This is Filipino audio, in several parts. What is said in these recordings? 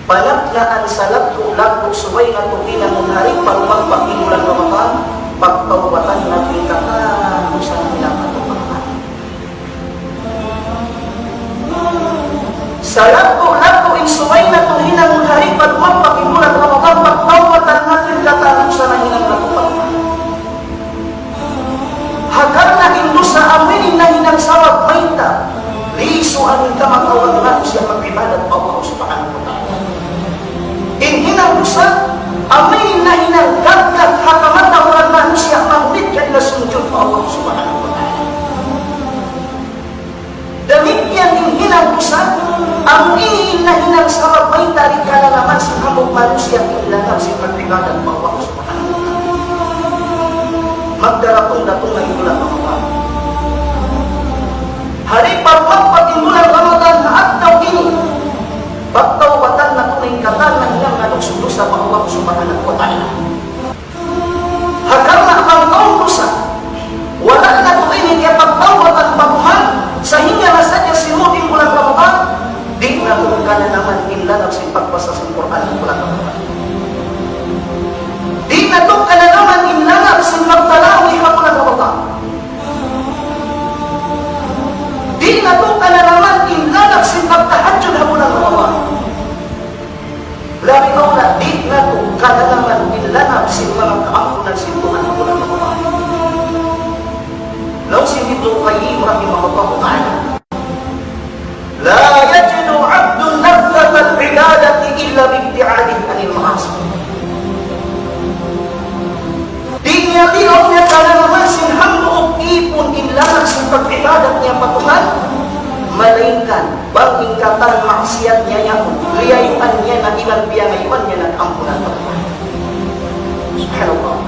Panaglaan sa lato suway na tukinan ng hari parumang pag-inulan Ramadan, pagtawatan na pinakano sa pinakatupakan. Sa lato suway na tukinan ng hari parumang pag-inulan Ramadan, pagtawatan na pinakano sa pinakatupakan. Hagar na indo sa amin na hinang sawag maita, liso ang kamakawag na siya mag-ibadat Allah subhanahu wa ta'ala. Hinang usa, amin na hinang gagkat hakamata orang manusia mahulit ka ila sujud pa Allah subhanahu wa ta'ala. Demikian hinang usa, amin na hinang sawag maita rin ka na naman sa kamog manusia ilangan si mag-ibadat pa Allah subhanahu wa ta'ala. Magdaratong-datong na ibulan Ramadan. Hari pagpapag ibulan Ramadan na agtaw ini, pagtawatan na tunay katan ng ilang nanugsundo sa Allah subhanahu wa ta'ala. Hakar na ang taong dosa, wala na tunay niya pagtawatan pamuhan, sa hinga na sa niya sinutin bulan Ramadan, di na ka na naman inlanag sa pagbasa sa Quran ng bulan Ramadan. Di na ka na naman inlanag sa magtalawi sa bulan Ramadan. Di na ka na naman inlanag sa magtahadjud sa bulan Ramadan. Labi mo na di na ka na naman inlanag sa mga kaampunan sa Tuhan sa bulan Ramadan. Law si Ibnu Qayyim rahimahullah ta'ala, la yajidu 'abdun nafsat al-'ibadati illa bi-ibti'adihi 'anil ma'asi. Di niya tinaw niya ka na naman sinhambo ipon inlangan sa pag-ibadat niya patuhan, malingkan, banging katan maksiat niya yan, liyayuan niya na ilan biyangayuan niya nag-ampunan patuhan. Subhanallah.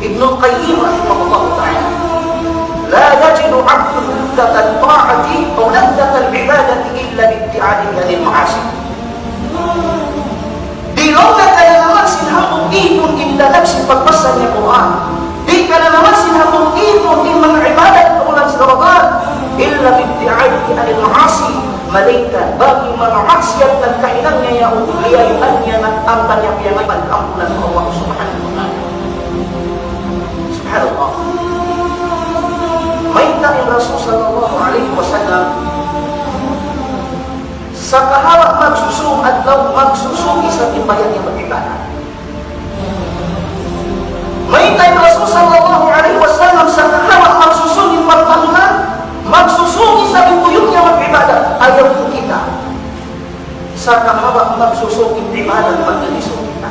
Ibnu Qayyim rahimahullah ta'ala, la yajidu 'abdun ladzata ta'ati aw ladzata al-'ibadati illa bi-ibti'adihi 'anil ma'asi. Di lang na kaya naman sinhamong ipon inlangan sa pagbasa niya Quran. Di ka na naman sinhamong ipon in mga ibadat tulad sa Ramadan illa bi-ibti'adihi 'anil ma'asi, malingkan bagi mga maksiat ng kahinang niya o liyayuan niya nag-ampan niya piyangay pag-ampunan ng Allah subhanahu wa ta'ala. Subhanallah. May taing Rasul sallallahu alaihi wasallam sa kaharap magsusung at law magsusugi sa timbayan niya mag-ibadat. May taing Rasul sallallahu alaihi wasallam sa kaharap magsusugi pagtahunan, magsusugi sa bintuyong niya mag-ibadat. Ayaw po kita sa kaharap magsusugi ibadat mag-ilisong kita.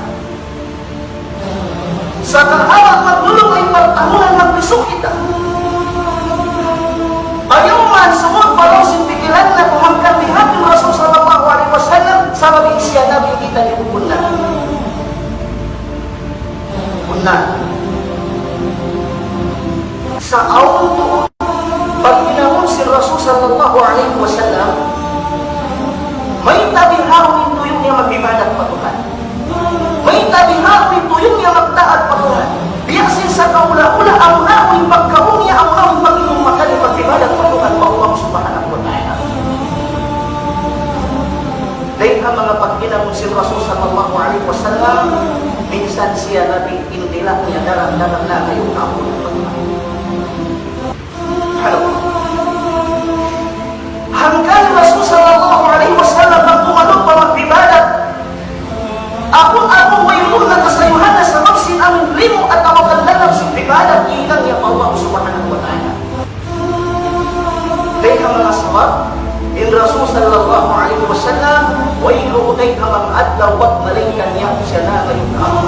Sa kaharap magdulong ay pagtahunan mag-ilisong kita. Ayaw man sumod pa raw sintikilan na kumangkan ni Hatim Rasul sallallahu alaihi wasallam sa labing siya nabi kita ni Upunna. Upunna. Sa awang tuon, pag ginamon si Rasul sallallahu alaihi wasallam, may tabing hawin tuyong niya mag-ibadat patuhan. May tabing hawin tuyong niya magtaat patuhan. Biyasin sa kaula-ula ang awin pagkaon niya ang awin pag-inong makali mag-ibadat patuhan pa Allah subhanahu wa ta'ala. Dahil ang mga pagginamon si Rasul sallallahu alaihi wasallam, minsan siya nabi indilak niya darang-darang na ngayong kaon ng patuhan. Hanggang Rasul sallallahu alaihi wasallam ang pumanong pa mag-ibadat, ako mayroon na kasayuhan na sa maksin ang limo at awakan lang sa ibadat ilang niya Allah subhanahu wa ta'ala. Dahil ang mga sawab in Rasul sallallahu alaihi wasallam way luutay ang mga adlaw at malingkan niya siya na ngayong kaon